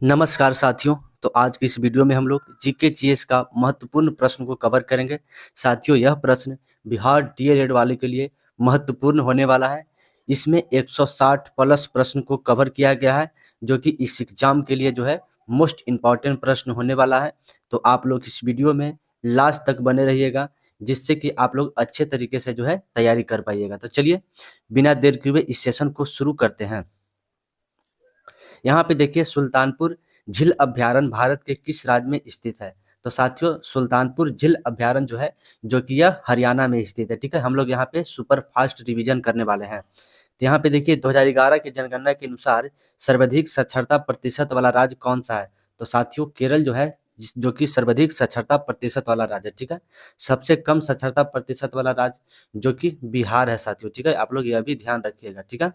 नमस्कार साथियों। तो आज की इस वीडियो में हम लोग जीके जीएस का महत्वपूर्ण प्रश्न को कवर करेंगे। साथियों, यह प्रश्न बिहार डीएलएड वाले के लिए महत्वपूर्ण होने वाला है। इसमें 160 प्लस प्रश्न को कवर किया गया है, जो कि इस एग्जाम के लिए जो है मोस्ट इम्पॉर्टेंट प्रश्न होने वाला है। तो आप लोग इस वीडियो में लास्ट तक बने रहिएगा, जिससे कि आप लोग अच्छे तरीके से जो है तैयारी कर पाइएगा। तो चलिए बिना देर किए हुए इस सेशन को शुरू करते हैं। यहाँ पे देखिए, सुल्तानपुर झील अभ्यारण्य भारत के किस राज्य में स्थित है? तो साथियों, सुल्तानपुर झील अभ्यारण्य जो है, जो कि यह हरियाणा में स्थित है। ठीक है, हम लोग यहाँ पे सुपर फास्ट रिवीजन करने वाले हैं। तो यहाँ पे देखिए, 2011 की जनगणना के अनुसार सर्वाधिक साक्षरता प्रतिशत वाला राज्य कौन सा है? तो साथियों, केरल जो है, जो कि सर्वाधिक साक्षरता प्रतिशत वाला राज्य है। ठीक है, सबसे कम साक्षरता प्रतिशत वाला राज्य जो कि बिहार है साथियों। ठीक है, आप लोग यह भी ध्यान रखिएगा। ठीक है,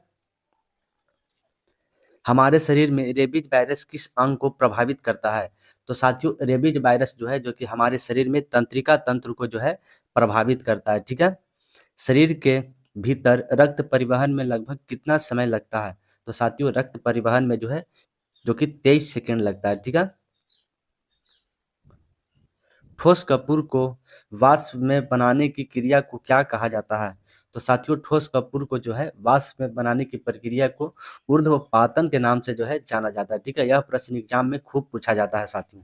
हमारे शरीर में रेबीज वायरस किस अंग को प्रभावित करता है? तो साथियों, रेबीज वायरस जो है, जो कि हमारे शरीर में तंत्रिका तंत्र को जो है प्रभावित करता है। ठीक है, शरीर के भीतर रक्त परिवहन में लगभग कितना समय लगता है? तो साथियों, रक्त परिवहन में जो है, जो कि 23 सेकेंड लगता है। ठीक है, ठोस कपूर को वाष्प में बनाने की क्रिया को क्या कहा जाता है? तो साथियों, ठोस कपूर को जो है वाष्प में बनाने की प्रक्रिया को ऊर्ध्वपातन के नाम से जो है जाना जाता है। ठीक है, यह प्रश्न एग्जाम में खूब पूछा जाता है साथियों।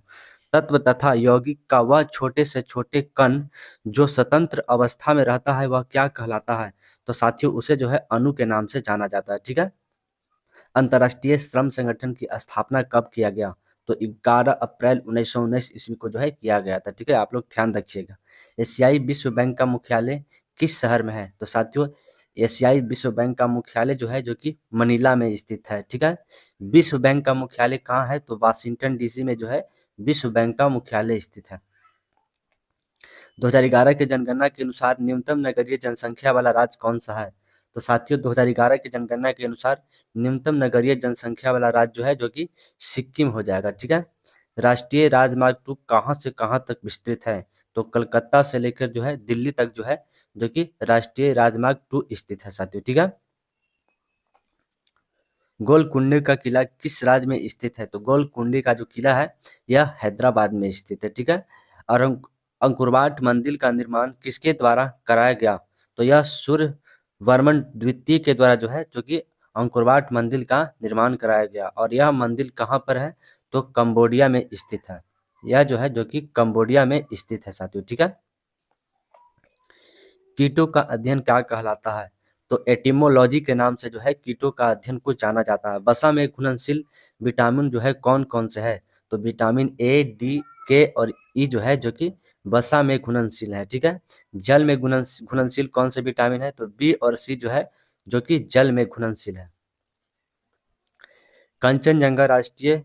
तत्व तथा यौगिक का वह छोटे से छोटे कण जो स्वतंत्र अवस्था में रहता है, वह क्या कहलाता है? तो साथियों, उसे जो है अणु के नाम से जाना जाता है। ठीक है, अंतर्राष्ट्रीय श्रम संगठन की स्थापना कब किया गया? तो 11 अप्रैल 1919 ईस्वी को जो है किया गया था। ठीक है, आप लोग ध्यान रखिएगा। एशियाई विश्व बैंक का मुख्यालय किस शहर में है? तो साथियों, एशियाई विश्व बैंक का मुख्यालय जो है, जो कि मनीला में स्थित है। ठीक है, विश्व बैंक का मुख्यालय कहाँ है? तो वाशिंगटन डीसी में जो है विश्व बैंक का मुख्यालय स्थित है। 2011 की जनगणना के अनुसार न्यूनतम नगरीय जनसंख्या वाला राज्य कौन सा है? तो साथियों, 2011 की जनगणना के अनुसार न्यूनतम नगरीय जनसंख्या वाला राज्य जो है, जो कि सिक्किम हो जाएगा। ठीक है, राष्ट्रीय राजमार्ग 2 कहाँ से कहाँ तक विस्तृत है? तो कलकत्ता से लेकर जो है दिल्ली तक जो है, जो कि राष्ट्रीय राजमार्ग 2 स्थित है साथियों। ठीक है, गोलकुंडे का किला किस राज्य में स्थित है? तो गोलकुंडे का जो किला है, यह हैदराबाद में स्थित है। ठीक है, और अंकुरवाट मंदिर का निर्माण किसके द्वारा कराया गया? तो यह सूर्यवर्मन द्वितीय के द्वारा जो है, जो कि अंकुरवाट मंदिर का निर्माण कराया गया। और यह मंदिर कहाँ पर है? तो कंबोडिया में स्थित है। यह जो है, जो कि कंबोडिया में स्थित है साथियों। ठीक है, कीटों का अध्ययन क्या कहलाता है? तो एटिमोलॉजी के नाम से जो है कीटों का अध्ययन को जाना जाता है। वसा में घुलनशील विटामिन जो है कौन कौन से है? तो विटामिन ए, डी, के और ई जो है, जो कि वसा में घुलनशील है। ठीक है, जल में घुलनशील कौन से विटामिन है? तो बी और सी जो है, जो कि जल में घुलनशील है। कंचनजंगा राष्ट्रीय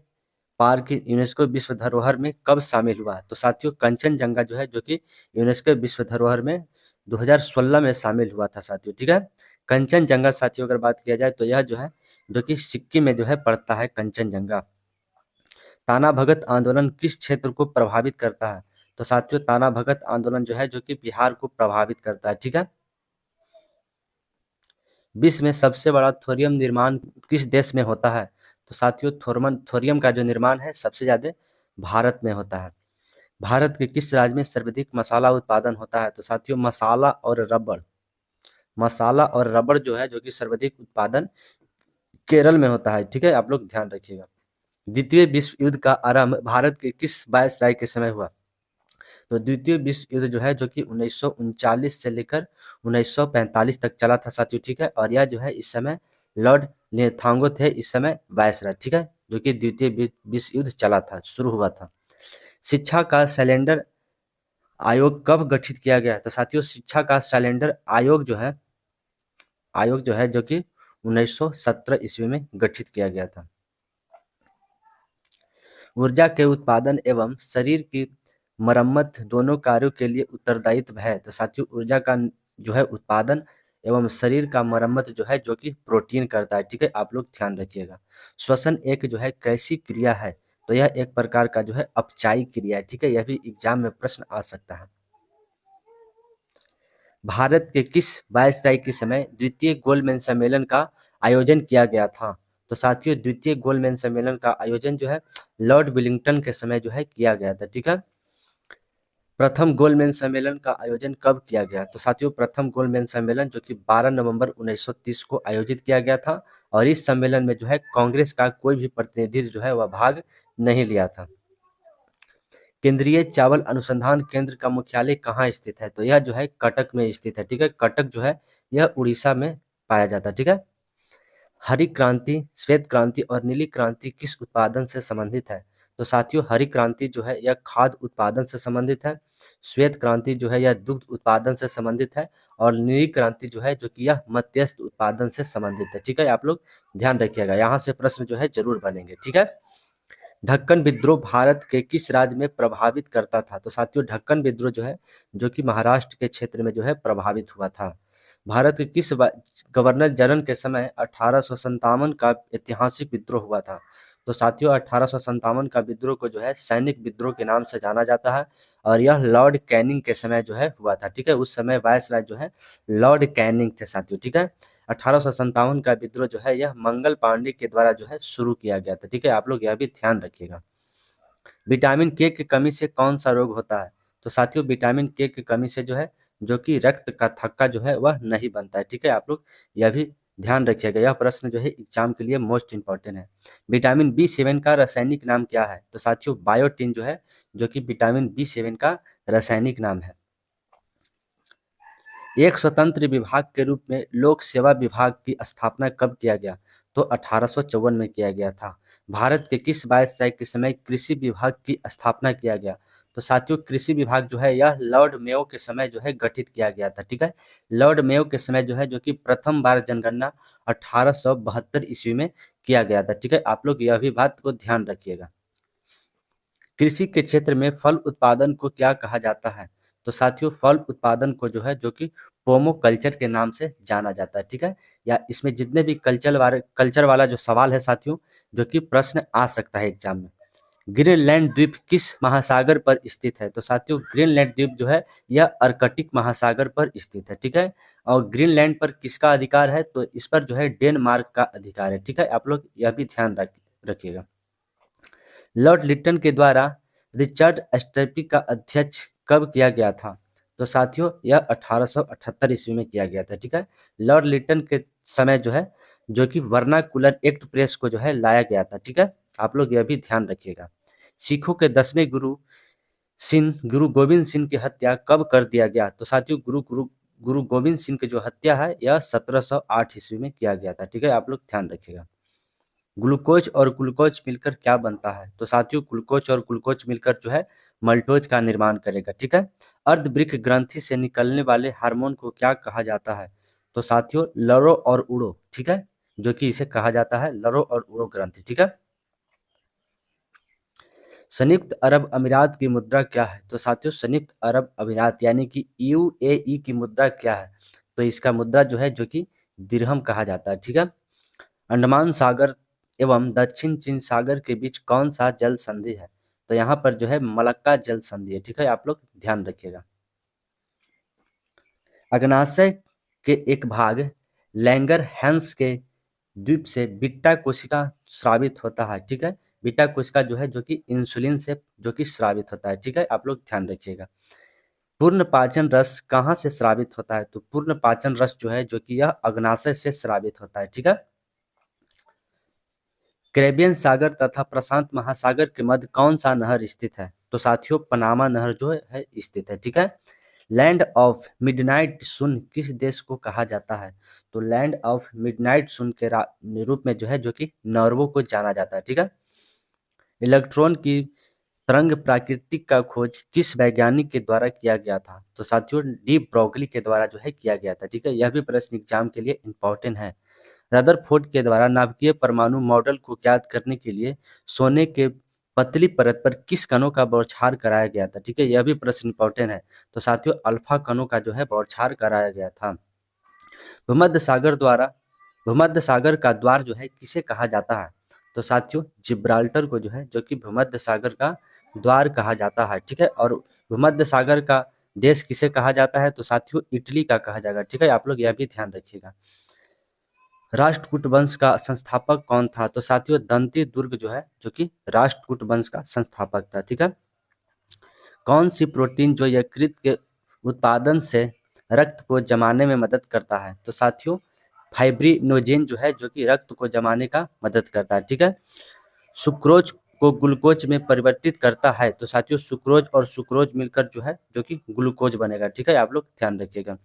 पार्क यूनेस्को विश्व धरोहर में कब शामिल हुआ? तो साथियों, कंचनजंगा जो है, जो कि यूनेस्को विश्व धरोहर में 2016 में शामिल हुआ था साथियों। ठीक है, कंचनजंगा साथियों अगर बात किया जाए, तो यह जो है, जो कि सिक्किम में जो है पड़ता है कंचनजंगा। ताना भगत आंदोलन किस क्षेत्र को प्रभावित करता है? तो साथियों, ताना भगत आंदोलन जो है, जो कि बिहार को प्रभावित करता है। ठीक है, विश्व में सबसे बड़ा थोरियम निर्माण किस देश में होता है? तो साथियों, थोरियम का जो निर्माण है, सबसे ज्यादा भारत में होता है। भारत के किस राज्य में सर्वाधिक मसाला उत्पादन होता है? तो साथियों, मसाला और रबड़ जो है, जो कि सर्वाधिक उत्पादन केरल में होता है। ठीक है, आप लोग ध्यान रखिएगा। द्वितीय विश्व युद्ध का आरंभ भारत के किस वायसराय के समय हुआ? तो द्वितीय विश्व युद्ध जो है, जो कि 1939 से लेकर 1945 तक चला था साथियों। ठीक है, और यह जो है इस समय लॉर्ड लेथांगो थे इस समय वायसराय। ठीक है, जो कि द्वितीय विश्व युद्ध चला था, शुरू हुआ था। शिक्षा का कैलेंडर आयोग कब गठित किया गया? तो साथियों, शिक्षा का कैलेंडर आयोग जो है, जो कि 1917 ईस्वी में गठित किया गया था। ऊर्जा के उत्पादन एवं शरीर की मरम्मत दोनों कार्यों के लिए उत्तरदायित्व है। तो साथियों, ऊर्जा का जो है उत्पादन एवं शरीर का मरम्मत जो है, जो कि प्रोटीन करता है। ठीक है, आप लोग ध्यान रखिएगा। श्वसन एक जो है कैसी क्रिया है? तो यह एक प्रकार का जो है अपचायी क्रिया है। ठीक है, यह भी एग्जाम में प्रश्न आ सकता है। भारत के किस वायसराय के समय द्वितीय गोलमेज सम्मेलन का आयोजन किया गया था? तो साथियों द्वितीय गोलमेज सम्मेलन का आयोजन जो है लॉर्ड विलिंगटन के समय जो है किया गया था। ठीक है, प्रथम गोलमेज सम्मेलन का आयोजन कब किया गया? तो साथियों प्रथम गोलमेज सम्मेलन जो कि 12 नवंबर 1930 को आयोजित किया गया था और इस सम्मेलन में जो है कांग्रेस का कोई भी प्रतिनिधि जो है वह भाग नहीं लिया था। केंद्रीय चावल अनुसंधान केंद्र का मुख्यालय कहाँ स्थित है? तो यह जो है कटक में स्थित है। ठीक है, कटक जो है यह उड़ीसा में पाया जाता है। ठीक है, हरी क्रांति, श्वेत क्रांति और नीली क्रांति किस उत्पादन से संबंधित है? तो साथियों हरी क्रांति जो है यह खाद्य उत्पादन से संबंधित है, श्वेत क्रांति जो है यह दुग्ध उत्पादन से संबंधित है और नीली क्रांति जो है जो कि यह मत्स्य उत्पादन से संबंधित है। ठीक है, आप लोग ध्यान रखिएगा, यहाँ से प्रश्न जो है जरूर बनेंगे। ठीक है, ढक्कन विद्रोह भारत के किस राज्य में प्रभावित करता था? तो साथियों ढक्कन विद्रोह जो है जो कि महाराष्ट्र के क्षेत्र में जो है प्रभावित हुआ था। भारत के किस गवर्नर जनरल के समय 1857 का ऐतिहासिक विद्रोह हुआ था? तो साथियों 1857 का विद्रोह को जो है सैनिक विद्रोह के नाम से जाना जाता है और यह लॉर्ड कैनिंग के समय जो है हुआ था। ठीक है, उस समय वायसराय जो है लॉर्ड कैनिंग थे साथियों। ठीक है, 1857 का विद्रोह जो है यह मंगल पांडे के द्वारा जो है शुरू किया गया था। ठीक है, आप लोग यह भी ध्यान रखिएगा। विटामिन के की कमी से कौन सा रोग होता है? तो साथियों विटामिन के की कमी से जो है जो कि रक्त का थक्का जो है वह नहीं बनता है। ठीक है, आप लोग यह भी ध्यान रखिएगा, यह प्रश्न जो है एग्जाम के लिए मोस्ट इंपॉर्टेंट है। विटामिन B7 का रासायनिक नाम क्या है? तो साथियों बायोटिन जो है जो कि विटामिन B7 का रासायनिक नाम है। एक स्वतंत्र विभाग के रूप में लोक सेवा विभाग की स्थापना कब किया गया? तो 1854 में किया गया था। भारत के किस वायसराय के समय कृषि विभाग की स्थापना किया गया? तो साथियों कृषि विभाग जो है यह लॉर्ड मेयो के समय जो है गठित किया गया था। ठीक है, लॉर्ड मेयो के समय जो है जो कि प्रथम बार जनगणना 1872 ईस्वी में किया गया था। ठीक है, आप लोग यह भी बात को ध्यान रखिएगा। कृषि के क्षेत्र में फल उत्पादन को क्या कहा जाता है? तो साथियों फल उत्पादन को जो है जो कि पोमो कल्चर के नाम से जाना जाता है। ठीक है, या इसमें जितने भी कल्चर वाला जो सवाल है साथियों जो कि प्रश्न आ सकता है एग्जाम में। ग्रीनलैंड द्वीप किस महासागर पर स्थित है? तो साथियों ग्रीनलैंड द्वीप जो है यह अर्कटिक महासागर पर स्थित है। ठीक है, और ग्रीनलैंड पर किसका अधिकार है? तो इस पर जो है डेनमार्क का अधिकार है। ठीक है, आप लोग यह भी ध्यान रखिएगा। लॉर्ड लिटन के द्वारा रिचर्ड स्टैपी का अध्यक्ष कब किया गया था? तो साथियों यह 1878 ईस्वी में किया गया था। ठीक है, लॉर्ड लिटन के समय जो है जो कि वर्नाकुलर एक्ट प्रेस को जो है लाया गया था। ठीक है, आप लोग यह भी ध्यान रखिएगा। सिखों के 10वें गुरु गोविंद सिंह की हत्या कब कर दिया गया? तो साथियों गुरु गोविंद सिंह की जो हत्या है यह 1708 ईस्वी में किया गया था। ठीक है, आप लोग ध्यान रखिएगा। ग्लूकोज और ग्लूकोज मिलकर क्या बनता है? तो साथियों ग्लूकोज और ग्लूकोज मिलकर जो है मल्टोज का निर्माण करेगा। ठीक है, अर्धवृक्क ग्रंथि से निकलने वाले हार्मोन को क्या कहा जाता है? तो साथियों लरो और उड़ो। ठीक है, जो कि इसे कहा जाता है लरो और उड़ो ग्रंथि। ठीक है, संयुक्त अरब अमीरात की मुद्रा क्या है? तो साथियों संयुक्त अरब अमीरात यानी कि UAE की मुद्रा क्या है? तो इसका मुद्रा जो है जो कि दिरहम कहा जाता है। ठीक है, अंडमान सागर एवं दक्षिण चीन सागर के बीच कौन सा जल संधि है? तो यहाँ पर जो है मलक्का जल संधि है। ठीक है, आप लोग ध्यान रखिएगा। अग्नाशय के एक भाग लैंगर हैंस के द्वीप से बीटा कोशिका स्रावित होता है। ठीक है, बीटा कोशिका जो है जो कि इंसुलिन से जो कि स्रावित होता है। ठीक है, आप लोग ध्यान रखिएगा। पूर्ण पाचन रस कहाँ से स्रावित होता है? तो पूर्ण पाचन रस जो है जो कि यह अग्नाशय से स्रावित होता है। ठीक है, कैरेबियन सागर तथा प्रशांत महासागर के मध्य कौन सा नहर स्थित है? तो साथियों पनामा नहर जो है स्थित है। ठीक है, लैंड ऑफ मिडनाइट सन किस देश को कहा जाता है? तो लैंड ऑफ मिडनाइट सन के रूप में जो है जो कि नॉर्वे को जाना जाता है। ठीक है, इलेक्ट्रॉन की तरंग प्राकृतिक का खोज किस वैज्ञानिक के द्वारा किया गया था? तो साथियों डी ब्रोगली के द्वारा जो है किया गया था। ठीक है, यह भी प्रश्न एग्जाम के लिए इंपॉर्टेंट है। रदरफोर्ड के द्वारा नाभिकीय परमाणु मॉडल को ज्ञात करने के लिए सोने के पतली परत पर किस कणों का बौछार कराया गया था? ठीक है, यह भी प्रश्न इंपॉर्टेंट है। तो साथियों अल्फा कणों का जो है बौछार कराया गया था। भूमध्य सागर का द्वार जो है किसे कहा जाता है? तो साथियों जिब्राल्टर को जो है जो कि भूमध्य सागर का द्वार कहा जाता है। ठीक है, और भूमध्य सागर का देश किसे कहा जाता है? तो साथियों इटली का कहा जाएगा। ठीक है, आप लोग यह भी ध्यान रखिएगा। राष्ट्रकूट वंश का संस्थापक कौन था? तो साथियों दंती दुर्ग जो है जो कि राष्ट्रकूट वंश का संस्थापक था। ठीक है। कौन सी प्रोटीन जो यकृत के उत्पादन से रक्त को जमाने में मदद करता है? तो साथियों फाइब्रिनोजेन जो है जो कि रक्त को जमाने का मदद करता है। ठीक है। सुक्रोज को ग्लूकोज में परिवर्तित करता है। तो साथियों सुक्रोज और सुक्रोज मिलकर जो है जो कि ग्लूकोज बनेगा। ठीक है, आप लोग ध्यान रखिएगा।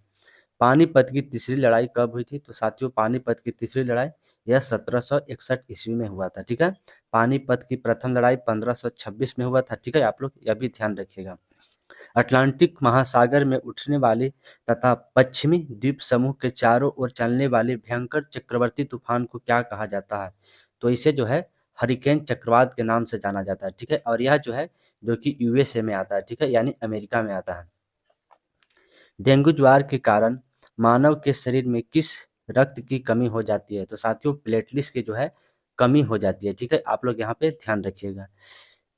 पानीपत की तीसरी लड़ाई कब हुई थी? तो साथियों पानीपत की तीसरी लड़ाई यह 1761 ईस्वी में हुआ था। ठीक है। पानीपत की प्रथम लड़ाई 1526 में हुआ था। ठीक है, आप लोग यह भी ध्यान रखिएगा। अटलांटिक महासागर में उठने वाले तथा पश्चिमी द्वीप समूह के चारों ओर चलने वाले भयंकर चक्रवर्ती तूफान को क्या कहा जाता है? तो इसे जो है हरिकेन चक्रवात के नाम से जाना जाता है। ठीक है, और यह जो है जो कि यूएसए में आता है। ठीक है, यानी अमेरिका में आता है। डेंगू ज्वार के कारण मानव के शरीर में किस रक्त की कमी हो जाती है? तो साथियों प्लेटलेट्स की जो है कमी हो जाती है। ठीक है, आप लोग यहाँ पे ध्यान रखिएगा।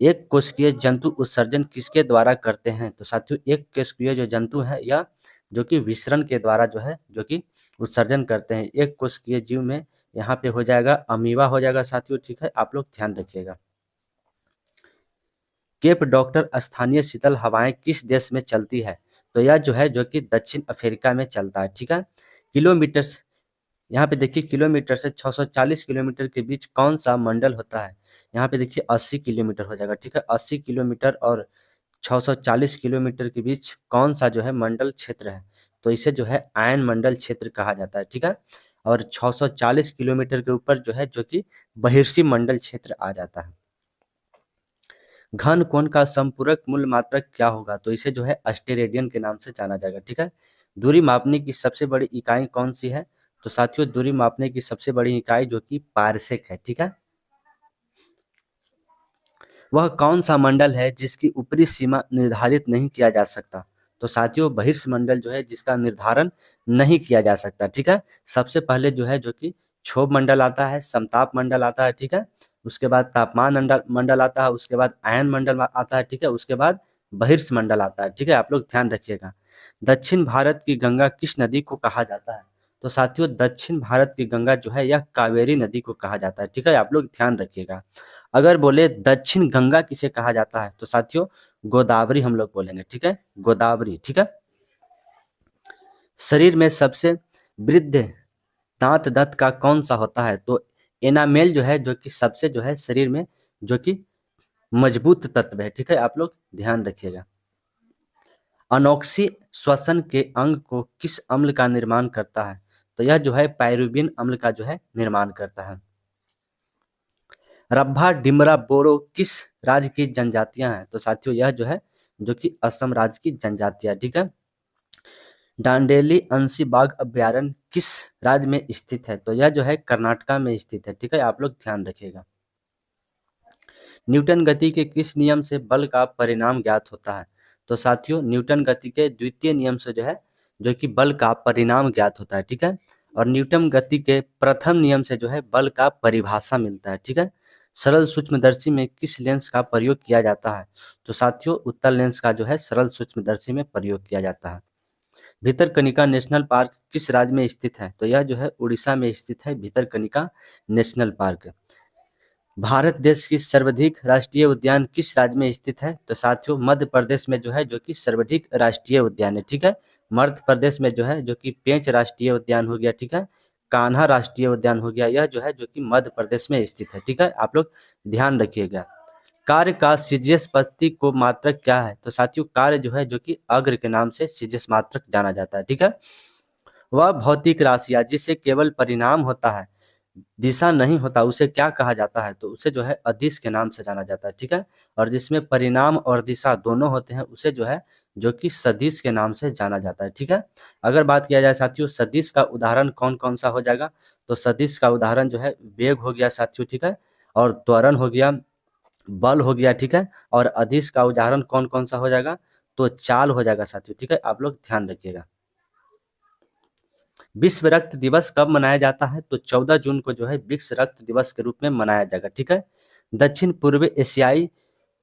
एक कोशिकीय जंतु उत्सर्जन किसके द्वारा करते हैं? तो साथियों एक कोशिकीय जो जंतु है या जो कि विसरण के द्वारा जो है जो कि उत्सर्जन करते हैं। एक कोशिकीय जीव में यहाँ पे हो जाएगा अमीबा हो जाएगा साथियों। ठीक है, आप लोग ध्यान रखिएगा। केप डॉक्टर स्थानीय शीतल हवाएं किस देश में चलती है? तो यह जो है जो कि दक्षिण अफ्रीका में चलता है। ठीक है। किलोमीटर यहाँ पे देखिए किलोमीटर से 640 किलोमीटर के बीच कौन सा मंडल होता है? यहाँ पे देखिए 80 किलोमीटर हो जाएगा। ठीक है, 80 किलोमीटर और 640 किलोमीटर के बीच कौन सा जो है मंडल क्षेत्र है? तो इसे जो है आयन मंडल क्षेत्र कहा जाता है। ठीक है, और 640 किलोमीटर के ऊपर जो है जो कि बहिर्षी मंडल क्षेत्र आ जाता है। घन कोण का संपूरक मूल मात्रक क्या होगा? तो इसे जो है अस्टेरेडियन के नाम से जाना जाएगा। ठीक है। दूरी मापने की सबसे बड़ी इकाई कौन सी है? तो साथियों दूरी मापने की सबसे बड़ी इकाई जो कि पारसेक है। ठीक है। वह कौन सा मंडल है जिसकी ऊपरी सीमा निर्धारित नहीं किया जा सकता? तो साथियों बहिर्ष मंडल जो है जिसका निर्धारण नहीं किया जा सकता। ठीक है। सबसे पहले जो है जो कि क्षोभ मंडल आता है, समताप मंडल आता है। ठीक है। उसके बाद तापमान मंडल मंडल आता है, उसके बाद आयन मंडल आता है। ठीक है। उसके बाद बहिर्ष मंडल आता है। ठीक है, आप लोग ध्यान रखिएगा। दक्षिण भारत की गंगा किस नदी को कहा जाता है? तो साथियों दक्षिण भारत की गंगा जो है यह कावेरी नदी को कहा जाता है। ठीक है, आप लोग ध्यान रखिएगा। अगर बोले दक्षिण गंगा किसे कहा जाता है? तो साथियों गोदावरी हम लोग बोलेंगे। ठीक है, गोदावरी। ठीक है। शरीर में सबसे वृद्ध दांत दंत का कौन सा होता है? तो एनामेल जो है जो कि सबसे जो है शरीर में जो कि मजबूत तत्व है। ठीक है, आप लोग ध्यान रखिएगा। अनोक्सी श्वसन के अंग को किस अम्ल का निर्माण करता है? तो यह जो है पायरुबिन अम्ल का जो है निर्माण करता है। रब्भा डिमरा बोरो किस राज्य की जनजातियां हैं? तो साथियों यह जो है जो कि असम राज्य की जनजातियां। ठीक है। डांडेली अंशी बाघ अभ्यारण्य किस राज्य में स्थित है? तो यह जो है कर्नाटका में स्थित है। ठीक है, आप लोग ध्यान रखिएगा। न्यूटन गति के किस नियम से बल का परिणाम ज्ञात होता है? तो साथियों न्यूटन गति के द्वितीय नियम से जो है जो कि बल का परिणाम ज्ञात होता है। ठीक है। और न्यूटन गति के प्रथम नियम से जो है बल का परिभाषा मिलता है। ठीक है। सरल सूक्ष्मदर्शी में किस लेंस का प्रयोग किया जाता है? तो साथियों उत्तल लेंस का जो है सरल सूक्ष्मदर्शी में प्रयोग किया जाता है। भितरकनिका नेशनल पार्क किस राज्य में स्थित है? तो यह जो है उड़ीसा में स्थित है भितरकनिका नेशनल पार्क। भारत देश की सर्वाधिक राष्ट्रीय उद्यान किस राज्य में स्थित है? तो साथियों मध्य प्रदेश में जो है जो कि सर्वाधिक राष्ट्रीय उद्यान है। ठीक है। मध्य प्रदेश में जो है जो कि पेंच राष्ट्रीय उद्यान हो गया। ठीक है। कान्हा राष्ट्रीय उद्यान हो गया, यह जो है जो कि मध्य प्रदेश में स्थित है। ठीक है, आप लोग ध्यान रखिएगा। कार्य का सीजियस पत्ती को मात्रक क्या है? तो साथियों कार्य जो है जो कि अग्र के नाम से सीजियस मात्रक जाना जाता है। ठीक है। वह भौतिक राशियां जिसे केवल परिणाम होता है दिशा नहीं होता उसे क्या कहा जाता है? तो उसे जो है अदिश के नाम से जाना जाता है। ठीक है। और जिसमें परिणाम और दिशा दोनों होते हैं उसे जो है जो कि सदिश के नाम से जाना जाता है। ठीक है। अगर बात किया जाए साथियों सदिश का उदाहरण कौन कौन सा हो जाएगा? तो सदिश का उदाहरण जो है वेग हो गया साथियों। ठीक है। और त्वरण हो गया, बल हो गया। ठीक है। और अदिश का उदाहरण कौन कौन सा हो जाएगा? तो चाल हो जाएगा साथियों। ठीक है, आप लोग ध्यान रखिएगा। विश्व रक्त दिवस कब मनाया जाता है? तो 14 जून को जो है विश्व रक्त दिवस के रूप में मनाया जाएगा। ठीक है। दक्षिण पूर्व एशियाई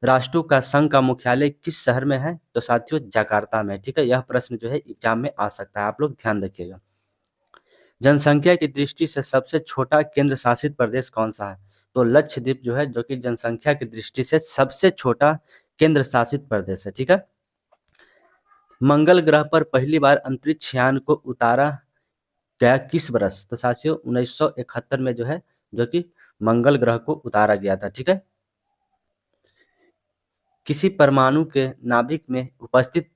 राष्ट्रों का संघ का मुख्यालय किस शहर में है? तो साथियों जकार्ता में। ठीक है, यह प्रश्न जो है एग्जाम में आ सकता है, आप लोग ध्यान रखिएगा। जनसंख्या की दृष्टि से सबसे छोटा केंद्र शासित प्रदेश कौन सा है? तो लक्षद्वीप जो है, जो कि जनसंख्या की दृष्टि से सबसे छोटा केंद्र शासित प्रदेश है। ठीक है। मंगल ग्रह पर पहली बार अंतरिक्ष यान को उतारा गया किस वर्ष? तो साथियों 1971 में जो है, जो कि मंगल ग्रह को उतारा गया था। ठीक है। किसी परमाणु के नाभिक में उपस्थित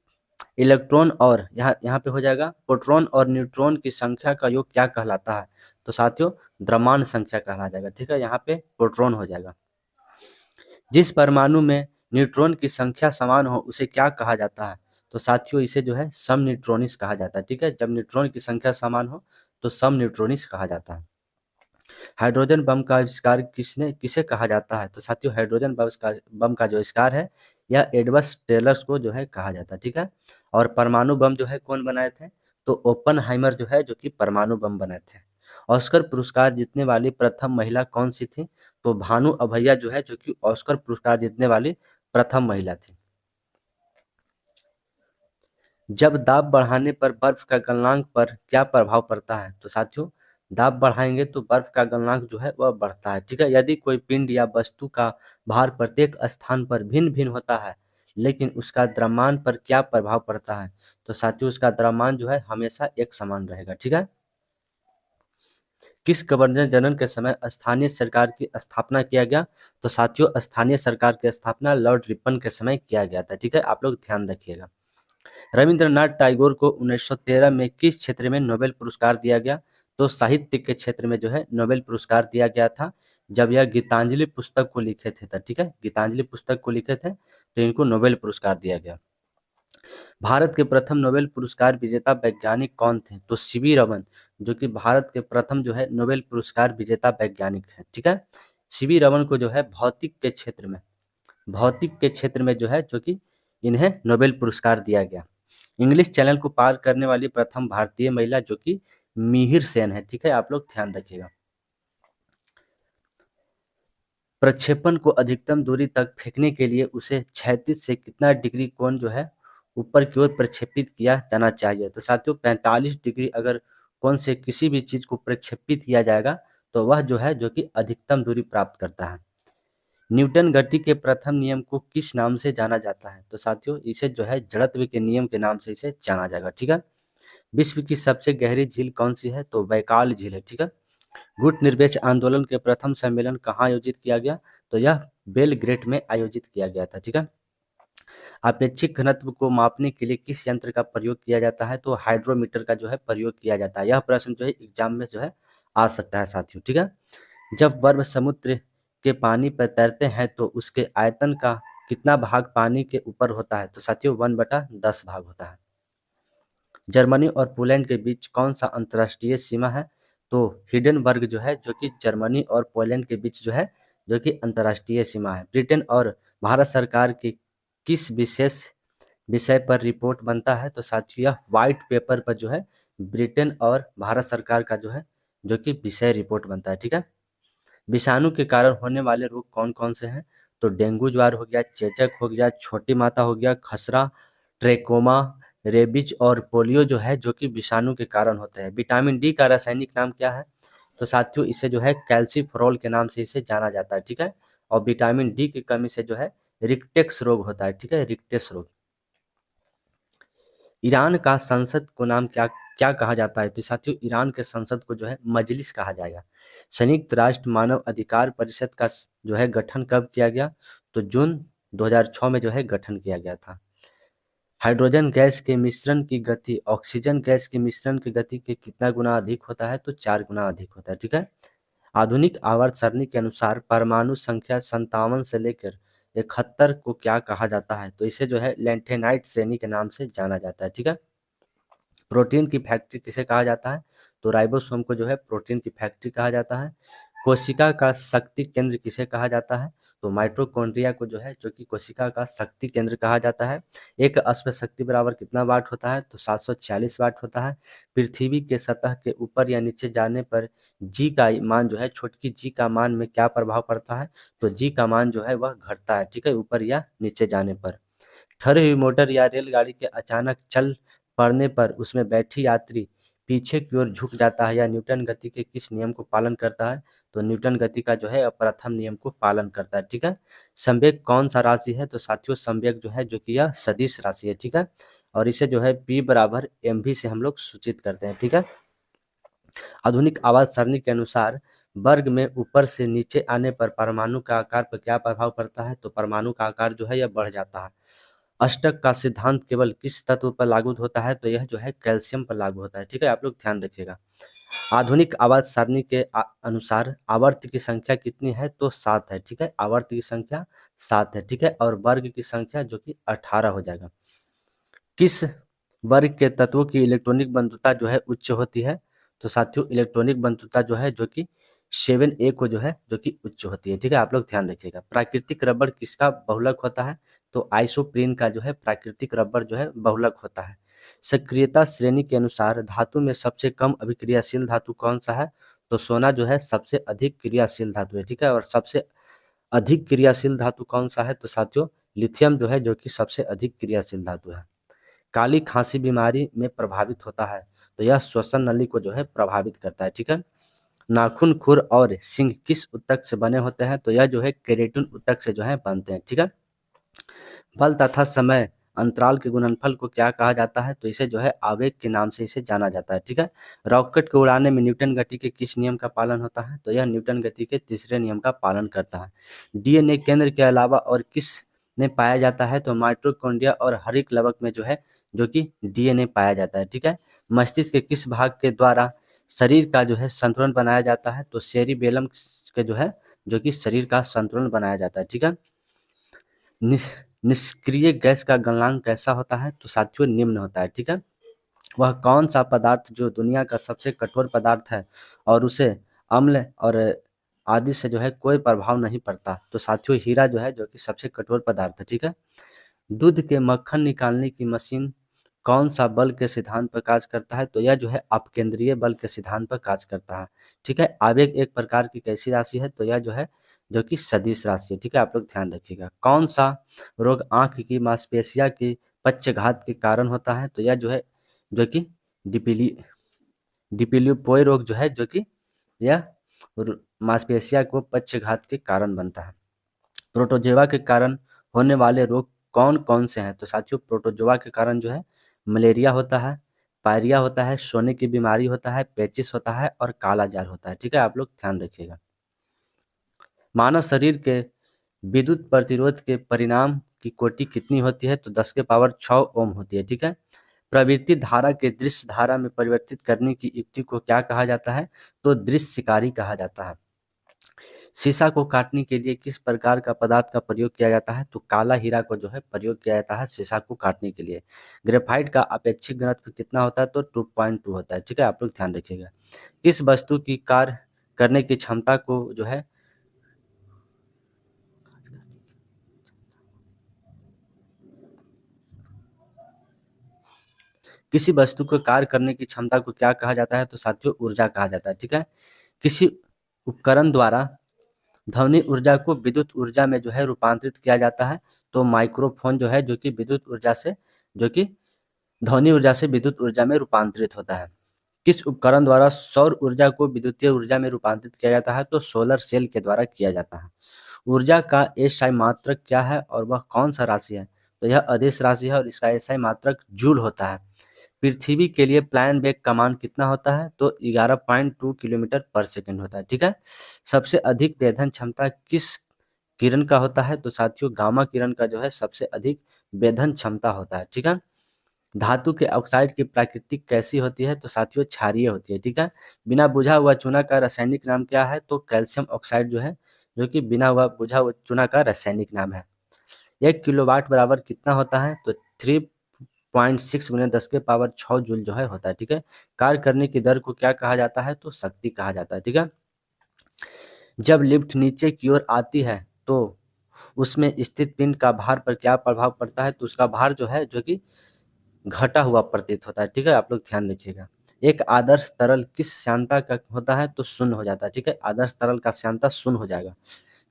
इलेक्ट्रॉन और यहाँ यहाँ पे हो जाएगा प्रोटॉन और न्यूट्रॉन की संख्या का योग क्या कहलाता है? तो साथियों द्रव्यमान संख्या कहला जाएगा। ठीक है। यहाँ पे प्रोटॉन हो जाएगा। जिस परमाणु में न्यूट्रॉन की संख्या समान हो उसे क्या कहा जाता है? तो साथियों इसे जो है सम न्यूट्रॉनिस कहा जाता है। ठीक है। जब न्यूट्रॉन की संख्या समान हो तो सम न्यूट्रॉनिस कहा जाता है। हाइड्रोजन बम का आविष्कार किसे कहा जाता है? तो साथियों हाइड्रोजन बम का जो आविष्कार है यह एडवर्ड टेलर को जो है कहा जाता है। ठीक है। और परमाणु बम जो है कौन बनाए थे? तो ओपनहाइमर जो है, जो कि परमाणु बम बनाए थे। ऑस्कर पुरस्कार जीतने वाली प्रथम महिला कौन सी थी? तो भानु अभैया जो है, जो कि ऑस्कर पुरस्कार जीतने वाली प्रथम महिला थी। जब दाब बढ़ाने पर बर्फ का गलनांक पर क्या प्रभाव पड़ता है? तो साथियों दाब बढ़ाएंगे तो बर्फ का गलनांक जो है वह बढ़ता है। ठीक है। यदि कोई पिंड या वस्तु का भार प्रत्येक स्थान पर भिन्न भिन्न होता है लेकिन उसका द्रव्यमान पर क्या प्रभाव पड़ता है? तो साथियों उसका द्रव्यमान जो है हमेशा एक समान रहेगा। ठीक है। किस गवर्नर जनरल के समय स्थानीय सरकार की स्थापना किया गया? तो साथियों स्थानीय सरकार की स्थापना लॉर्ड रिपन के समय किया गया था। ठीक है। आप लोग ध्यान रखिएगा। रविंद्रनाथ टैगोर को 1913 में किस क्षेत्र में नोबेल पुरस्कार दिया गया? तो साहित्य के क्षेत्र में जो है नोबेल पुरस्कार दिया गया था जब यह गीतांजलि पुस्तक को लिखे थे। तो ठीक है, गीतांजलि पुस्तक को लिखे थे तो इनको नोबेल पुरस्कार दिया गया। भारत के प्रथम नोबेल पुरस्कार विजेता वैज्ञानिक कौन थे? तो सीवी रमन, जो कि भारत के प्रथम जो है नोबेल पुरस्कार विजेता वैज्ञानिक है। ठीक है। सीवी रमन को जो है भौतिक के क्षेत्र में जो है, जो कि इन्हें नोबेल पुरस्कार दिया गया। इंग्लिश चैनल को पार करने वाली प्रथम भारतीय महिला जो कि मिहिर सेन है। ठीक है। आप लोग ध्यान रखिएगा। प्रक्षेपण को अधिकतम दूरी तक फेंकने के लिए उसे क्षैतिज से कितना डिग्री कोण जो है ऊपर की ओर प्रक्षेपित किया जाना चाहिए? तो साथियों 45 डिग्री अगर कोण से किसी भी चीज को प्रक्षेपित किया जाएगा तो वह जो है, जो कि अधिकतम दूरी प्राप्त करता है। न्यूटन गति के प्रथम नियम को किस नाम से जाना जाता है? तो साथियों इसे जो है जड़त्व के नियम के नाम से इसे जाना जाएगा। ठीक है। विश्व की सबसे गहरी झील कौन सी है? तो बैकाल झील है। ठीक है। गुट निरपेक्ष आंदोलन के प्रथम सम्मेलन कहाँ आयोजित किया गया? तो यह बेलग्रेड में आयोजित किया गया था। ठीक है। अपेक्षित घनत्व को मापने के लिए किस यंत्र का प्रयोग किया जाता है? तो हाइड्रोमीटर का जो है प्रयोग किया जाता है। यह प्रश्न जो है एग्जाम में जो है आ सकता है साथियों। ठीक है। जब बर्फ समुद्र के पानी पर तैरते हैं तो उसके आयतन का कितना भाग पानी के ऊपर होता है? तो साथियों 1/10 भाग होता है। जर्मनी और पोलैंड के बीच कौन सा अंतर्राष्ट्रीय सीमा है? तो हिडेनबर्ग जो है, जो कि जर्मनी और पोलैंड के बीच जो है, जो कि अंतर्राष्ट्रीय सीमा है। ब्रिटेन और भारत सरकार की किस विशेष विषय पर रिपोर्ट बनता है? तो साथियों यह व्हाइट पेपर पर जो है ब्रिटेन और भारत सरकार का जो है, जो कि विषय रिपोर्ट बनता है। ठीक है। विषाणु के कारण होने वाले रोग कौन कौन से हैं? तो डेंगू ज्वार हो गया, चेचक हो गया, छोटी माता हो गया, खसरा, ट्रेकोमा, रेबीज और पोलियो जो है, जो कि विषाणु के कारण होते हैं। विटामिन डी का रासायनिक नाम क्या है? तो साथियों इसे जो है कैल्सीफेरॉल के नाम से इसे जाना जाता है। ठीक है। और विटामिन डी की कमी से जो है रिक्टेक्स रोग होता है। ठीक है, रिक्टेक्स रोग। ईरान का संसद को नाम क्या क्या कहा जाता है? तो साथियों ईरान के संसद को जो है मजलिस कहा जाएगा। संयुक्त राष्ट्र मानव अधिकार परिषद का जो है गठन कब किया गया? तो जून 2006 में जो है गठन किया गया था। हाइड्रोजन गैस के मिश्रण की गति ऑक्सीजन गैस के मिश्रण की गति के कितना गुना अधिक होता है? तो 4 गुना अधिक होता है। ठीक है। आधुनिक आवर्त सारणी के अनुसार परमाणु संख्या 57 से लेकर 71 को क्या कहा जाता है? तो इसे जो है लैंथेनाइट श्रेणी के नाम से जाना जाता है। ठीक है। प्रोटीन की फैक्ट्री किसे कहा जाता है? तो राइबोसोम को जो है प्रोटीन की फैक्ट्री कहा जाता है। कोशिका का शक्ति केंद्र किसे कहा जाता है? तो माइटोकॉन्ड्रिया को जो है, जो कि कोशिका का शक्ति केंद्र कहा जाता है। एक अश्व शक्ति बराबर कितना वाट होता है? तो 746 वाट होता है। पृथ्वी के सतह के ऊपर या नीचे जाने पर जी का मान जो है, छोटकी जी का मान में क्या प्रभाव पड़ता है? तो जी का मान जो है वह घटता है। ठीक है, ऊपर या नीचे जाने पर। ठहरी हुई मोटर या रेलगाड़ी के अचानक चल पड़ने पर उसमें बैठी यात्री पीछे की ओर झुक जाता है या न्यूटन गति के किस नियम को पालन करता है? तो न्यूटन गति का जो है प्रथम नियम को पालन करता है। ठीक है। संवेग कौन सा राशि है? तो साथियों संवेग जो है जो कि यह सदिश राशि है। ठीक है। और इसे जो है P बराबर mv से हम लोग सूचित करते हैं। ठीक है। आधुनिक आवाज सरणी के अनुसार वर्ग में ऊपर से नीचे आने पर परमाणु का आकार पर क्या प्रभाव पड़ता है? तो परमाणु का आकार जो है यह बढ़ जाता है। अष्टक का सिद्धांत केवल किस तत्व पर लागू होता है? तो यह जो है कैल्शियम पर लागू होता है। ठीक है। आप लोग ध्यान रखिएगा। आधुनिक आवाज सारणी के अनुसार आवर्त की संख्या कितनी है? तो 7 है। ठीक है। आवर्त की संख्या 7 है। ठीक है। और वर्ग की संख्या जो कि 18 हो जाएगा। किस वर्ग के तत्वों की इलेक्ट्रॉनिक बंधुता जो है उच्च होती है? तो साथियों इलेक्ट्रॉनिक बंधुता जो है जो कि 7a को जो है जो कि उच्च होती है। ठीक है। आप लोग ध्यान रखिएगा। प्राकृतिक रबड़ किसका बहुलक होता है? तो आइसोप्रीन का जो है प्राकृतिक रबड़ जो है बहुलक होता है। सक्रियता श्रेणी के अनुसार धातु में सबसे कम अभिक्रियाशील धातु कौन सा है? तो सोना जो है सबसे अधिक क्रियाशील धातु है। ठीक है। और सबसे अधिक क्रियाशील धातु कौन सा है? तो साथियों लिथियम जो है जो कि सबसे अधिक क्रियाशील धातु है। काली खांसी बीमारी में प्रभावित होता है? तो यह श्वसन नली को जो है प्रभावित करता है। ठीक है। नाखून, खुर और सींग किस ऊतक से बने होते हैं? तो यह जो है केराटिन ऊतक से जो है बनते हैं। ठीक है। बल तथा समय अंतराल के गुणनफल को क्या कहा जाता है? तो इसे जो है आवेग के नाम से इसे जाना जाता है। ठीक है। रॉकेट को उड़ाने में न्यूटन गति के किस नियम का पालन होता है? तो यह न्यूटन गति के तीसरे नियम का पालन करता है। डीएनए केंद्र के अलावा और किस में पाया जाता है? तो माइटोकॉन्ड्रिया और हरिक लवक में जो है जो कि डीएनए पाया जाता है। ठीक है। मस्तिष्क के किस भाग के द्वारा शरीर का जो है संतुलन बनाया जाता है? तो सेरिबेलम के जो है जो कि शरीर का संतुलन बनाया जाता है। ठीक है। निष्क्रिय गैस का गलनांक कैसा होता है? तो साथियों निम्न होता है। ठीक है। वह कौन सा पदार्थ जो दुनिया का सबसे कठोर पदार्थ है और उसे अम्ल और आदि से जो है कोई प्रभाव नहीं पड़ता? तो साथियों हीरा जो है जो कि सबसे कठोर पदार्थ है। ठीक है। दूध के मक्खन निकालने की मशीन कौन सा बल के सिद्धांत पर कार्य करता है? तो यह जो है अपकेंद्रीय बल के सिद्धांत पर कार्य करता है। ठीक है। आवेग एक प्रकार की कैसी राशि है? तो यह जो है जो कि सदिश राशि है। ठीक है। आप लोग ध्यान रखिएगा। कौन सा रोग आंख की मांसपेशिया की पक्षघात के कारण होता है? तो यह जो है जो कि डिपिली डिपिल्यूपोय रोग जो है जो कि यह मांसपेशिया को पक्षघात के कारण बनता है। प्रोटोजोआ के कारण होने वाले रोग कौन कौन से हैं? तो साथियों प्रोटोजोआ के कारण जो है मलेरिया होता है, पायरिया होता है, सोने की बीमारी होता है, पेचिस होता है और काला जार होता है। ठीक है। आप लोग ध्यान रखिएगा। मानव शरीर के विद्युत प्रतिरोध के परिणाम की कोटि कितनी होती है? तो 10 के पावर 6 ओम होती है। ठीक है। प्रवृत्ति धारा के दृश्य धारा में परिवर्तित करने की युक्ति को क्या कहा जाता है? तो दृश्य शिकारी कहा जाता है। शीशा को काटने के लिए किस प्रकार का पदार्थ का प्रयोग किया जाता है? तो काला हीरा को जो है प्रयोग किया जाता है शीशा को काटने के लिए। ग्रेफाइट का अपेक्षिक घनत्व कितना होता है? तो 2.2 होता है। ठीक है। आप लोग ध्यान रखिएगा। किस वस्तु की कार्य करने की क्षमता को जो है किसी वस्तु को कार्य करने की क्षमता को क्या कहा जाता है? तो साथियों ऊर्जा कहा जाता है। ठीक है। किसी उपकरण द्वारा ध्वनि ऊर्जा को विद्युत ऊर्जा में जो है रूपांतरित किया जाता है? तो माइक्रोफोन जो है जो कि विद्युत ऊर्जा से जो कि ध्वनि ऊर्जा से विद्युत ऊर्जा में रूपांतरित होता है। किस उपकरण द्वारा सौर ऊर्जा को विद्युतीय ऊर्जा में रूपांतरित किया जाता है? तो सोलर सेल के द्वारा किया जाता है। ऊर्जा का एसआई मात्रक क्या है और वह कौन सा राशि है? तो यह अदिश राशि है और इसका एसआई मात्रक जूल होता है। पृथ्वी के लिए प्लान वेग का मान कितना होता है? तो 11.2 किलोमीटर पर सेकंड होता है। ठीक है। सबसे अधिक वेधन क्षमता किस किरण का होता है? तो साथियों गामा किरण का जो है सबसे अधिक वेधन क्षमता होता है। ठीक है। धातु के ऑक्साइड की प्रकृति कैसी होती है? तो साथियों क्षारीय होती है। ठीक है। बिना बुझा हुआ चूना का रासायनिक नाम क्या है? तो कैल्शियम ऑक्साइड जो है जो कि बिना हुआ बुझा हुआ चूना का रासायनिक नाम है। 1 किलोवाट बराबर कितना होता है? तो 3.6 गुने 10 के पावर 6 जूल जो है होता है। ठीक है। कार्य करने की दर को क्या कहा जाता है? तो शक्ति कहा जाता है। ठीक है। जब लिफ्ट नीचे की ओर आती है तो उसमें स्थित पिंड का भार पर क्या प्रभाव पड़ता है? तो उसका भार जो है जो कि घटा हुआ प्रतीत होता है। ठीक है। आप लोग ध्यान रखिएगा। एक आदर्श तरल किस श्यानता का होता है? तो शून्य हो जाता है। ठीक है। आदर्श तरल का श्यानता शून्य हो जाएगा।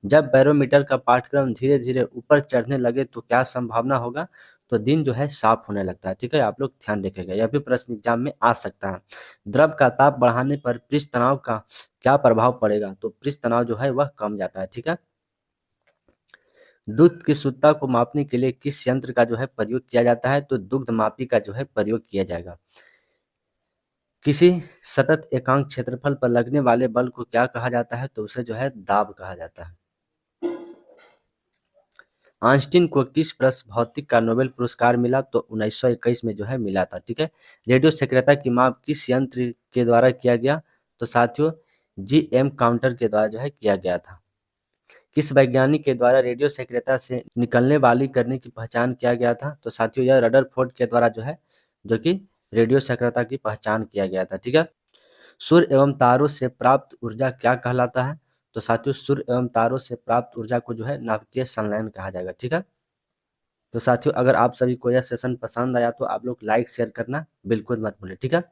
जब बैरोमीटर का पाठ्यक्रम धीरे धीरे ऊपर चढ़ने लगे तो क्या संभावना होगा? तो दिन जो है साफ होने लगता है। ठीक है, आप लोग ध्यान रखिएगा, यह भी प्रश्न एग्जाम में आ सकता है। द्रव का ताप बढ़ाने पर पृष्ठ तनाव का क्या प्रभाव पड़ेगा? तो पृष्ठ तनाव जो है वह कम जाता है। ठीक है, दूध की शुद्धता को मापने के लिए किस यंत्र का जो है प्रयोग किया जाता है? तो दुग्ध मापी का जो है प्रयोग किया जाएगा। किसी सतत एकांक क्षेत्रफल पर लगने वाले बल को क्या कहा जाता है? तो उसे जो है दाब कहा जाता है। आइंस्टीन को किस प्रश्न भौतिक का नोबेल पुरस्कार मिला? तो 1921 में जो है मिला था। ठीक है, रेडियो सक्रियता की माप किस यंत्र के द्वारा किया गया? तो साथियों GM काउंटर के द्वारा जो है किया गया था। किस वैज्ञानिक के द्वारा रेडियो सक्रियता से निकलने वाली करने की पहचान किया गया था? तो साथियों यह रदरफोर्ड के द्वारा जो है जो कि रेडियो सक्रियता की पहचान किया गया था। ठीक है, सूर्य एवं तारों से प्राप्त ऊर्जा क्या कहलाता है? तो साथियों सूर्य एवं तारों से प्राप्त ऊर्जा को जो है नाभिकीय संलयन कहा जाएगा। ठीक है, तो साथियों अगर आप सभी को यह सेशन पसंद आया तो आप लोग लाइक शेयर करना बिल्कुल मत भूलें। ठीक है।